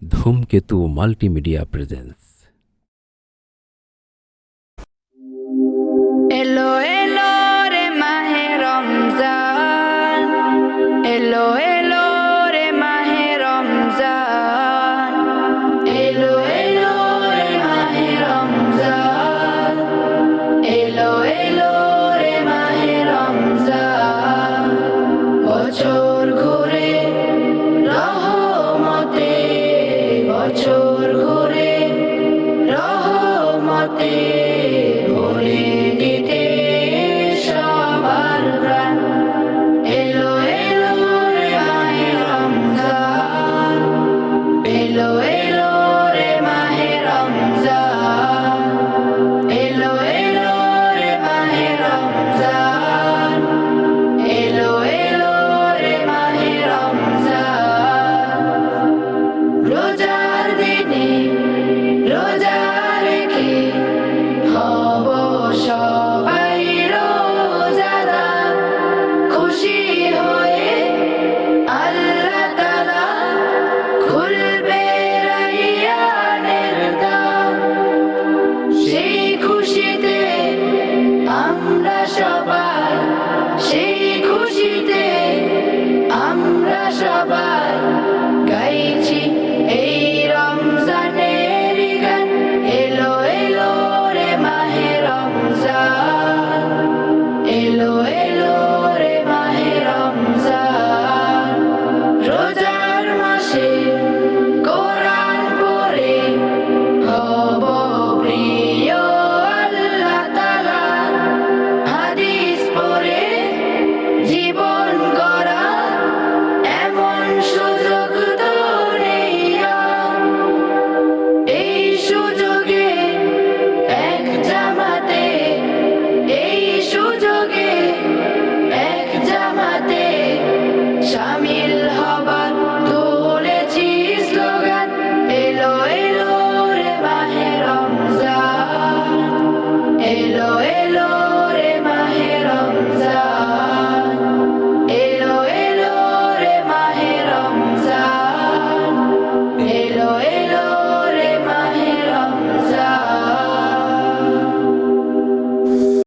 ধূমকেতু multimedia presence. এলো এলো রে মাহে রমজান, এলো এলো রে মাহে রমজান, এলো এলো রে মাহে রমজান, এলো এলো রে মাহে রমজান। বছর ঘুরে রহমতে, বছর ঘুরে রহমতে ভরে দিতে সবার প্রাণ। এলো এলো রে মাহে রমজান, এলো